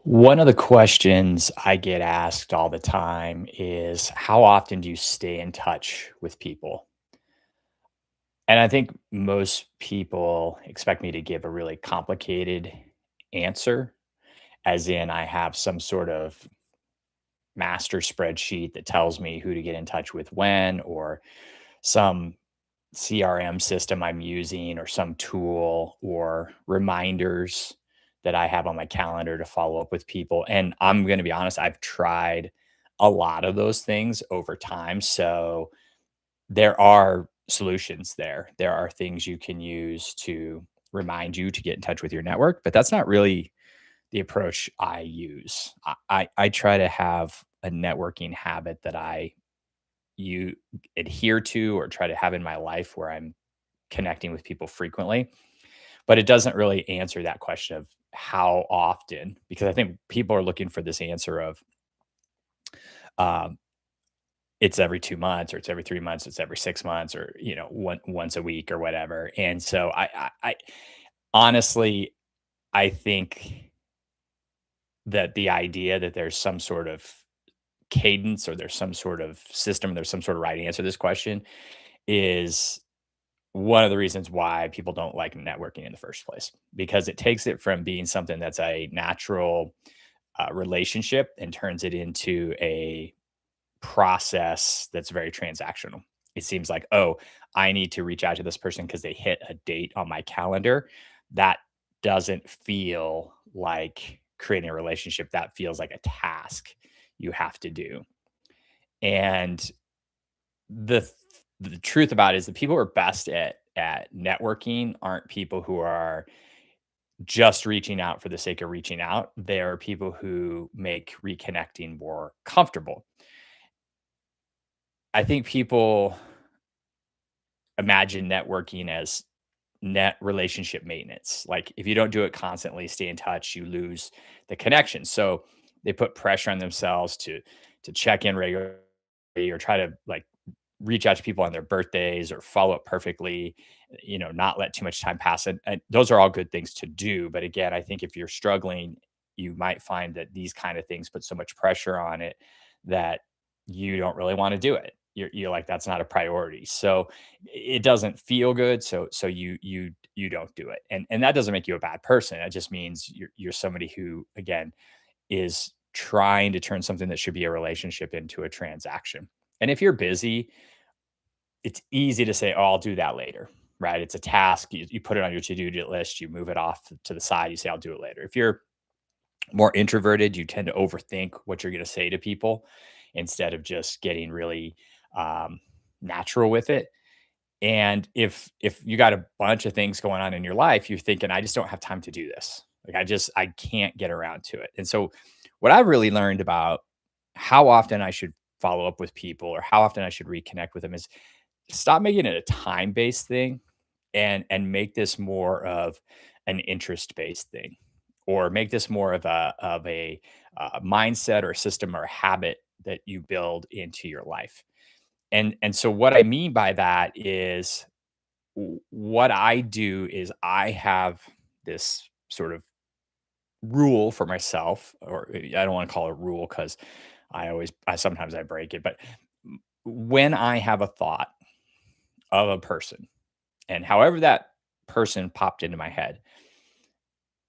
One of the questions I get asked all the time is how often do you stay in touch with people? And I think most people expect me to give a really complicated answer, as in I have some sort of master spreadsheet that tells me who to get in touch with when, or some CRM system I'm using, or some tool, or reminders that I have on my calendar to follow up with people. And I'm going to be honest, I've tried a lot of those things over time. So there are solutions there. There are things you can use to remind you to get in touch with your network, but that's not really the approach I use. I try to have a networking habit that you adhere to or try to have in my life where I'm connecting with people frequently, but it doesn't really answer that question of how often, because I think people are looking for this answer of um, it's every 2 months or it's every 3 months, it's every 6 months, or once a week or whatever. And so I honestly, I think that the idea that there's some sort of cadence or there's some sort of system, there's some sort of right answer to this question is one of the reasons why people don't like networking in the first place, because it takes it from being something that's a natural relationship and turns it into a process that's very transactional. It seems like, oh, I need to reach out to this person because they hit a date on my calendar. That doesn't feel like creating a relationship. That feels like a task you have to do. And the the truth about it is the people who are best at networking aren't people who are just reaching out for the sake of reaching out. They are people who make reconnecting more comfortable. I think people imagine networking as net relationship maintenance. Like if you don't do it constantly, stay in touch, you lose the connection. So they put pressure on themselves to check in regularly or try to like reach out to people on their birthdays or follow up perfectly, not let too much time pass. And those are all good things to do. But again, I think if you're struggling, you might find that these kind of things put so much pressure on it that you don't really want to do it. You're like, that's not a priority. So it doesn't feel good. So you don't do it. And that doesn't make you a bad person. That just means you're somebody who, again, is trying to turn something that should be a relationship into a transaction. And if you're busy, it's easy to say, "Oh, I'll do that later," right? It's a task. You put it on your to-do list, you move it off to the side, you say, "I'll do it later." If you're more introverted, you tend to overthink what you're gonna say to people instead of just getting really, um, natural with it. And if you got a bunch of things going on in your life, you're thinking, "I just don't have time to do this." Like, I can't get around to it. And so what I've really learned about how often I should follow up with people or how often I should reconnect with them is stop making it a time-based thing and make this more of an interest-based thing, or make this more of a mindset or a system or a habit that you build into your life. And so what I mean by that is what I do is I have this sort of rule for myself, or I don't want to call it a rule because I sometimes I break it, but when I have a thought of a person, and however that person popped into my head,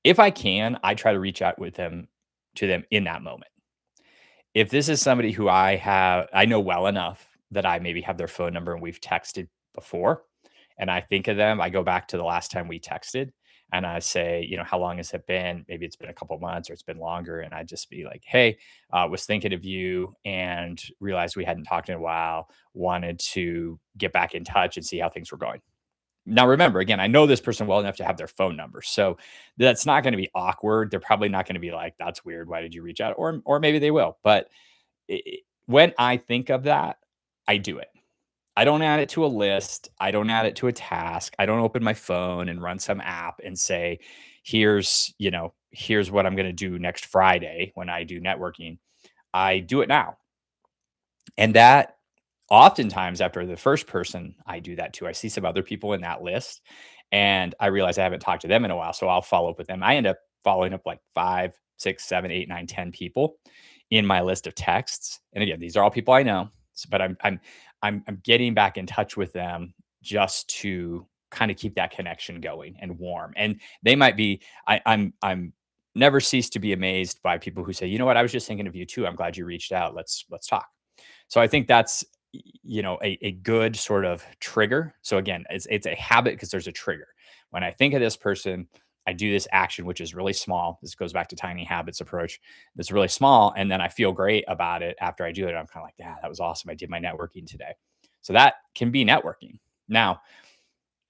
if I can, I try to reach out with them to them in that moment. If this is somebody who I know well enough that I maybe have their phone number and we've texted before, and I think of them, I go back to the last time we texted and I say, how long has it been? Maybe it's been a couple months or it's been longer. And I just be like, hey, was thinking of you and realized we hadn't talked in a while, wanted to get back in touch and see how things were going. Now, remember, again, I know this person well enough to have their phone number, so that's not gonna be awkward. They're probably not gonna be like, "That's weird. Why did you reach out?" Or maybe they will, but when I think of that, I do it. I don't add it to a list. I don't add it to a task. I don't open my phone and run some app and say, here's what I'm gonna do next Friday when I do networking." I do it now. And that oftentimes after the first person I do that to, I see some other people in that list and I realize I haven't talked to them in a while. So I'll follow up with them. I end up following up like 5, 6, 7, 8, 9, 10 people in my list of texts. And again, these are all people I know, but I'm getting back in touch with them just to kind of keep that connection going and warm. And they might be I'm never cease to be amazed by people who say, "You know what? I was just thinking of you too. I'm glad you reached out. Let's talk." So I think that's a good sort of trigger. So again, it's a habit because there's a trigger. When I think of this person, I do this action which is really small. This goes back to tiny habits approach. That's really small, and then I feel great about it after I do it. I'm kind of like, yeah, that was awesome. I did my networking today. So that can be networking. Now,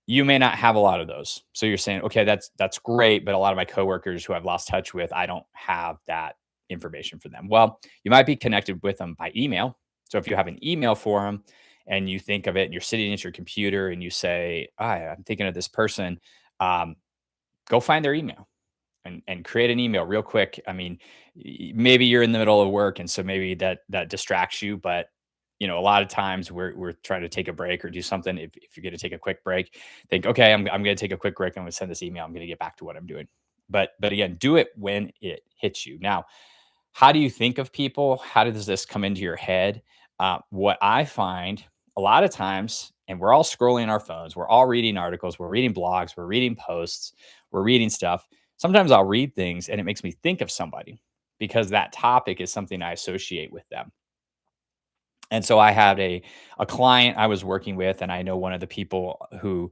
you may not have a lot of those. So you're saying, okay, that's great, but a lot of my coworkers who I've lost touch with, I don't have that information for them. Well, you might be connected with them by email. So if you have an email for them and you think of it and you're sitting at your computer and you say, "Hi, I'm thinking of this person," um, go find their email and create an email real quick. I mean, maybe you're in the middle of work, and so maybe that distracts you. But a lot of times we're trying to take a break or do something. If you're going to take a quick break, think, okay, I'm going to take a quick break. I'm going to send this email. I'm going to get back to what I'm doing. But again, do it when it hits you. Now, how do you think of people? How does this come into your head? What I find a lot of times, and we're all scrolling our phones, we're all reading articles, we're reading blogs, we're reading posts, we're reading stuff. Sometimes I'll read things and it makes me think of somebody because that topic is something I associate with them. And so I had a client I was working with, and I know one of the people who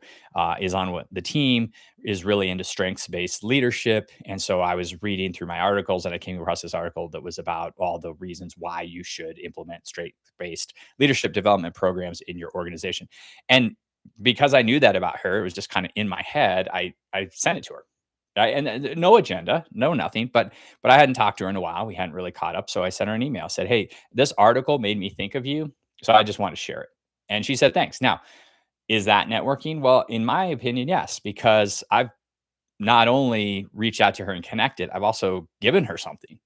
is on the team is really into strengths based leadership. And so I was reading through my articles, and I came across this article that was about all the reasons why you should implement strengths based leadership development programs in your organization. And because I knew that about her, it was just kind of in my head. I sent it to her. And no agenda, no nothing, but I hadn't talked to her in a while. We hadn't really caught up, so I sent her an email. I said, "Hey, this article made me think of you, so I just want to share it." And she said, "Thanks." Now, is that networking? Well, in my opinion, yes, because I've not only reached out to her and connected, I've also given her something.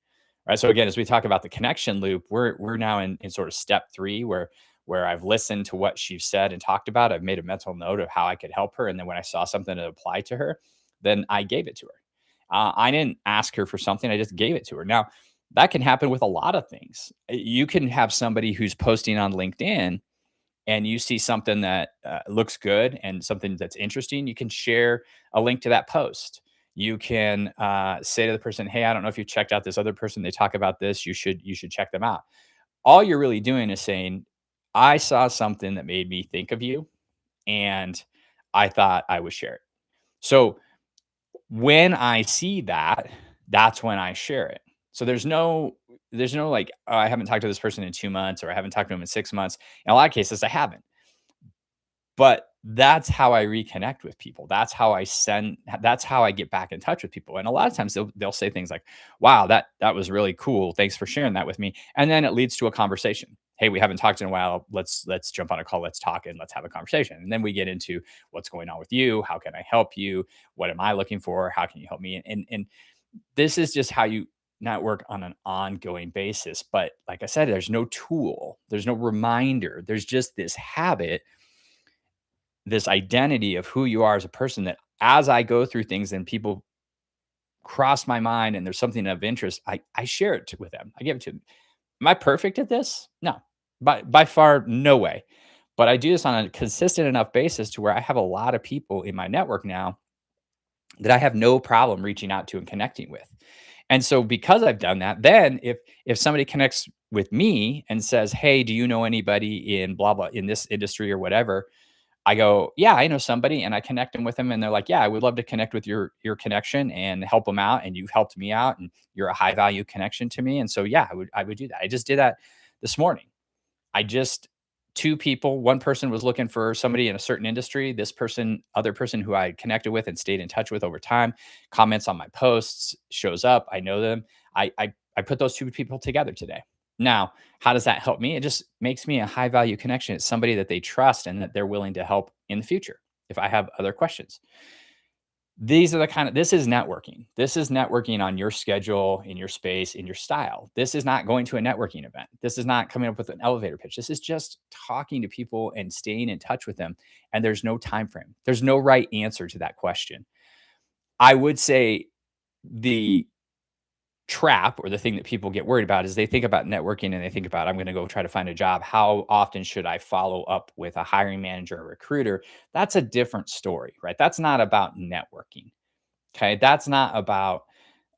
Right. So again, as we talk about the connection loop, we're now in sort of step three where I've listened to what she said and talked about. I've made a mental note of how I could help her. And then when I saw something that applied to her, then I gave it to her. I didn't ask her for something, I just gave it to her. Now, that can happen with a lot of things. You can have somebody who's posting on LinkedIn and you see something that looks good and something that's interesting, you can share a link to that post. You can say to the person, "Hey, I don't know if you checked out this other person. They talk about this. You should check them out." All you're really doing is saying, "I saw something that made me think of you, and I thought I would share it." So when I see that, that's when I share it. So there's no like, "Oh, I haven't talked to this person in 2 months," or "I haven't talked to him in 6 months." In a lot of cases, I haven't. But that's how I reconnect with people. That's how I get back in touch with people. And a lot of times they'll say things like, "Wow, that was really cool. Thanks for sharing that with me." And then it leads to a conversation. "Hey, we haven't talked in a while. Let's jump on a call. Let's talk and let's have a conversation." And then we get into what's going on with you. How can I help you? What am I looking for? How can you help me? And this is just how you network on an ongoing basis. But like I said, there's no tool, there's no reminder. There's just this habit, this identity of who you are as a person, that as I go through things and people cross my mind and there's something of interest, I share it with them. I give it to them. Am I perfect at this? No. By far, no way. But I do this on a consistent enough basis to where I have a lot of people in my network now that I have no problem reaching out to and connecting with. And so because I've done that, then if somebody connects with me and says, "Hey, do you know anybody in blah blah in this industry or whatever?" I go, "Yeah, I know somebody," and I connect them with them, and they're like, "Yeah, I would love to connect with your connection and help them out, and you've helped me out, and you're a high value connection to me." And so, yeah, I would do that. I just did that this morning. I just 2 people, one person was looking for somebody in a certain industry. This person, other person who I connected with and stayed in touch with over time, comments on my posts, shows up. I know them. I put those 2 people together today. Now, how does that help me? It just makes me a high value connection. It's somebody that they trust and that they're willing to help in the future if I have other questions. These are the kind of this is networking. This is networking on your schedule, in your space, in your style. This is not going to a networking event. This is not coming up with an elevator pitch. This is just talking to people and staying in touch with them. And there's no time frame. There's no right answer to that question. I would say the trap, or the thing that people get worried about, is they think about networking and they think about, I'm going to go try to find a job. How often should I follow up with a hiring manager or recruiter? That's a different story, right? That's not about networking. Okay. That's not about,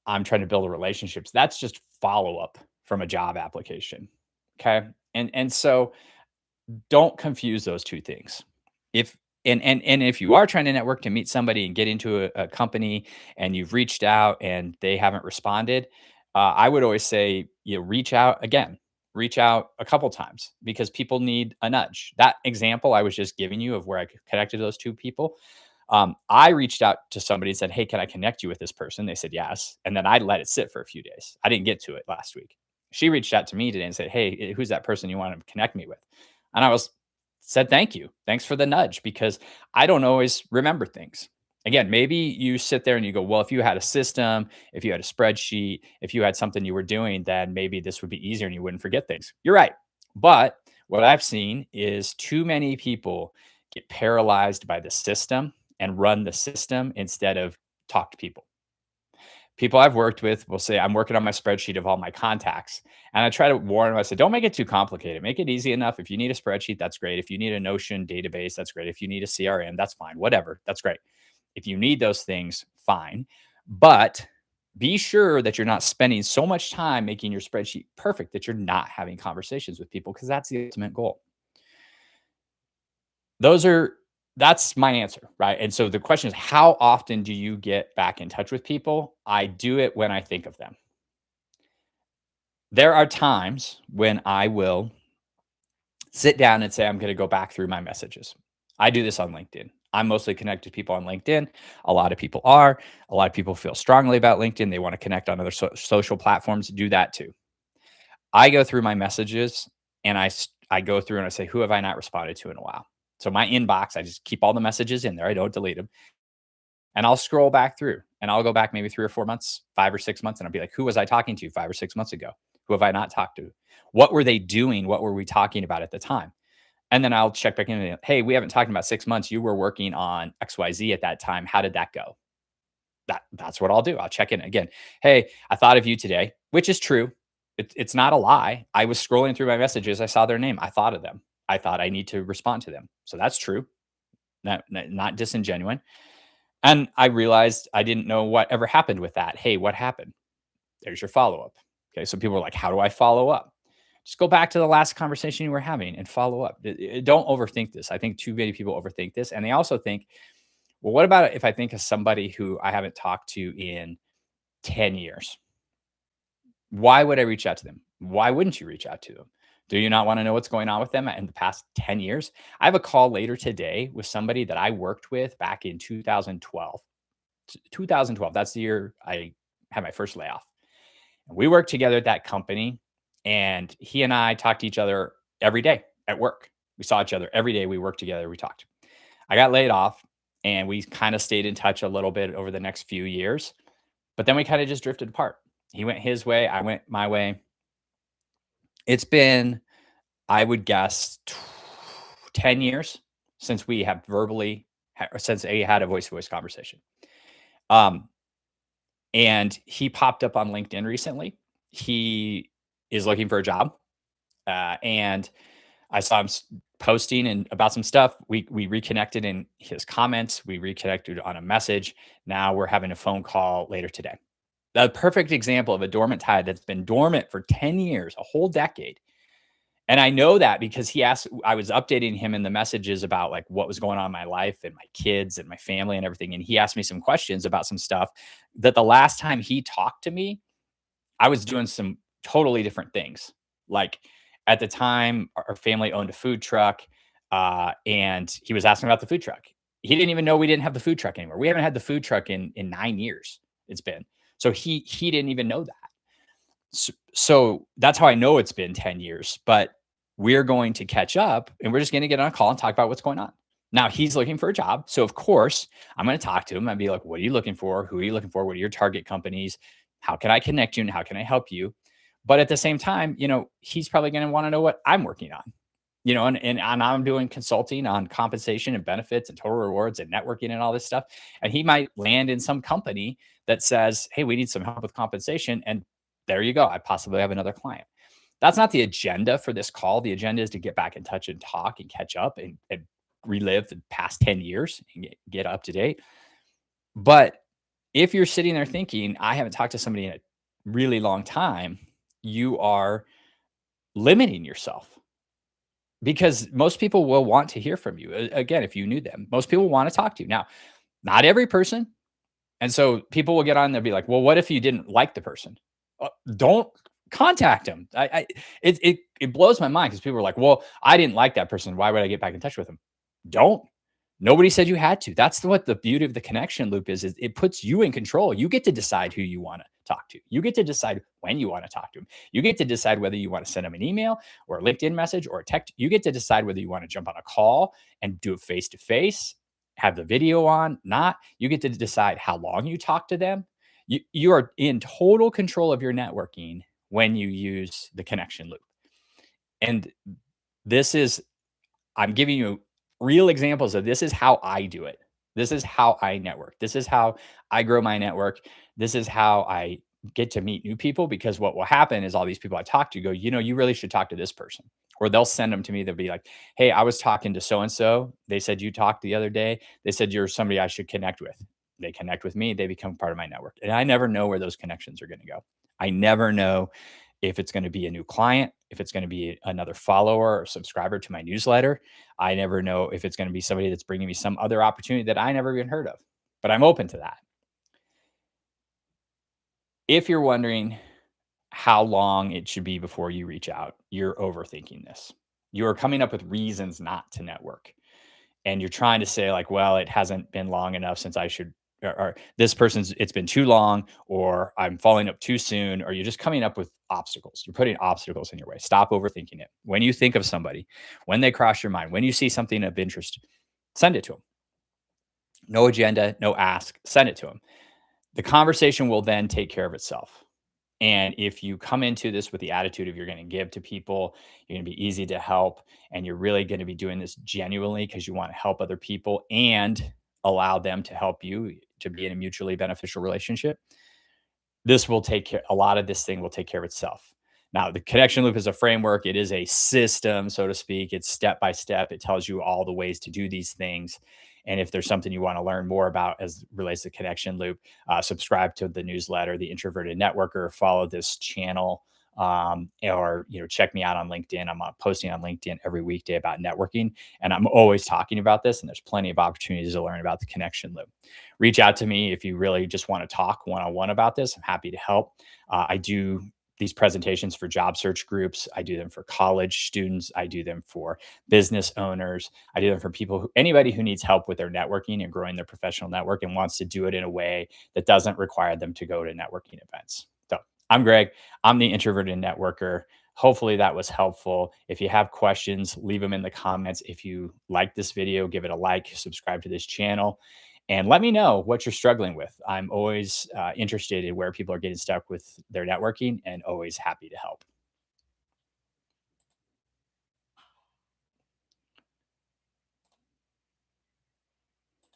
I'm trying to build relationships. That's just follow up from a job application. Okay. And so don't confuse those two things. If and if you are trying to network to meet somebody and get into a company and you've reached out and they haven't responded, I would always say, reach out again, reach out a couple times, because people need a nudge. That example I was just giving you of where I connected those two people, I reached out to somebody and said, "Hey, can I connect you with this person?" They said yes, and then I let it sit for a few days. I didn't get to it last week. She reached out to me today and said, "Hey, who's that person you want to connect me with?" And I was said, "Thank you. Thanks for the nudge," because I don't always remember things. Again, maybe you sit there and you go, "Well, if you had a system, if you had a spreadsheet, if you had something you were doing, then maybe this would be easier and you wouldn't forget things." You're right. But what I've seen is too many people get paralyzed by the system and run the system instead of talk to people. People I've worked with will say, "I'm working on my spreadsheet of all my contacts." And I try to warn them. I said, "Don't make it too complicated. Make it easy enough. If you need a spreadsheet, that's great. If you need a Notion database, that's great. If you need a CRM, that's fine. Whatever, that's great. If you need those things, fine. But be sure that you're not spending so much time making your spreadsheet perfect that you're not having conversations with people, because that's the ultimate goal." Those are That's my answer, right? And so the question is, how often do you get back in touch with people? I do it when I think of them. There are times when I will sit down and say, I'm going to go back through my messages. I do this on LinkedIn. I'm mostly connected to people on LinkedIn. A lot of people are. A lot of people feel strongly about LinkedIn. They want to connect on other social platforms. Do that too. I go through my messages and I go through and I say, who have I not responded to in a while? So my inbox, I just keep all the messages in there. I don't delete them. And I'll scroll back through and I'll go back maybe 3 or 4 months, 5 or 6 months, and I'll be like, who was I talking to 5 or 6 months ago? Who have I not talked to? What were they doing? What were we talking about at the time? And then I'll check back in and, hey, we haven't talked about 6 months. You were working on XYZ at that time. How did that go? That's what I'll do. I'll check in again. Hey, I thought of you today, which is true. It's not a lie. I was scrolling through my messages. I saw their name. I thought of them. I thought I need to respond to them. So that's true. Not disingenuine. And I realized I didn't know what ever happened with that. Hey, what happened? There's your follow up. Okay. So people are like, how do I follow up? Just go back to the last conversation you were having and follow up. Don't overthink this. I think too many people overthink this. And they also think, well, what about if I think of somebody who I haven't talked to in 10 years? Why would I reach out to them? Why wouldn't you reach out to them? Do you not want to know what's going on with them in the past 10 years? I have a call later today with somebody that I worked with back in 2012. 2012, that's the year I had my first layoff. And we worked together at that company, and he and I talked to each other every day at work. We saw each other every day. We worked together. We talked. I got laid off, and we kind of stayed in touch a little bit over the next few years, but then we kind of just drifted apart. He went his way, I went my way. It's been, I would guess, 10 years since we have since I had a voice to voice conversation. Um, and he popped up on LinkedIn recently. He is looking for a job. And I saw him posting and about some stuff. We reconnected in his comments. We reconnected on a message. Now we're having a phone call later today. The perfect example of a dormant tide that's been dormant for 10 years, a whole decade. And I know that because I was updating him in the messages about like what was going on in my life and my kids and my family and everything. And he asked me some questions about some stuff that the last time he talked to me, I was doing some totally different things. Like at the time, our family owned a food truck, and he was asking about the food truck. He didn't even know we didn't have the food truck anymore. We haven't had the food truck in 9 years. It's been so he didn't even know that. So that's how I know it's been 10 years. But we're going to catch up, and we're just going to get on a call and talk about what's going on. Now he's looking for a job. So of course I'm going to talk to him and be like, what are you looking for? Who are you looking for? What are your target companies? How can I connect you and how can I help you? But at the same time, he's probably going to want to know what I'm working on, and I'm doing consulting on compensation and benefits and total rewards and networking and all this stuff. And he might land in some company that says, hey, we need some help with compensation. And there you go. I possibly have another client. That's not the agenda for this call. The agenda is to get back in touch and talk and catch up and relive the past 10 years and get up to date. But if you're sitting there thinking, I haven't talked to somebody in a really long time, you are limiting yourself because most people will want to hear from you. Again, if you knew them, most people want to talk to you. Now, not every person. And so people will get on, they'll be like, well, what if you didn't like the person? Don't contact them. It blows my mind because people are like, well, I didn't like that person. Why would I get back in touch with them? Don't. Nobody said you had to. That's what the beauty of the connection loop is it puts you in control. You get to decide who you want to talk to. You get to decide when you want to talk to them. You get to decide whether you want to send them an email or a LinkedIn message or a text. You get to decide whether you want to jump on a call and do it face to face, have the video on, not. You get to decide how long you talk to them. You are in total control of your networking when you use the connection loop. And this is I'm giving you real examples of this is how I do it. This is how I network. This is how I grow my network. This is how I get to meet new people because what will happen is all these people I talk to go, you really should talk to this person. Or they'll send them to me. They'll be like, hey, I was talking to so and so. They said you talked the other day. They said you're somebody I should connect with. They connect with me. They become part of my network. And I never know where those connections are going to go. I never know if it's going to be a new client, if it's going to be another follower or subscriber to my newsletter. I never know if it's going to be somebody that's bringing me some other opportunity that I never even heard of, but I'm open to that. If you're wondering how long it should be before you reach out, you're overthinking this. You're coming up with reasons not to network. And you're trying to say, like, well, it hasn't been long enough since I should, or this person's, it's been too long, or I'm following up too soon, or you're just coming up with obstacles. You're putting obstacles in your way. Stop overthinking it. When you think of somebody, when they cross your mind, when you see something of interest, send it to them. No agenda, no ask, send it to them. The conversation will then take care of itself. And if you come into this with the attitude of you're going to give to people, you're going to be easy to help, and you're really going to be doing this genuinely because you want to help other people and allow them to help you to be in a mutually beneficial relationship, this will take care, a lot of this thing will take care of itself. Now, the connection loop is a framework. It is a system, so to speak. It's step by step. It tells you all the ways to do these things. And if there's something you want to learn more about as relates to connection loop, subscribe to the newsletter, the Introverted Networker, follow this channel, or check me out on LinkedIn. I'm posting on LinkedIn every weekday about networking, and I'm always talking about this. And there's plenty of opportunities to learn about the connection loop. Reach out to me if you really just want to talk one-on-one about this. I'm happy to help. I do these presentations for job search groups. I do them for college students. I do them for business owners. I do them for anybody who needs help with their networking and growing their professional network and wants to do it in a way that doesn't require them to go to networking events. So I'm Greg. I'm the Introverted Networker. Hopefully that was helpful. If you have questions, leave them in the comments. If you like this video, give it a like, subscribe to this channel, and let me know what you're struggling with. I'm always interested in where people are getting stuck with their networking and always happy to help.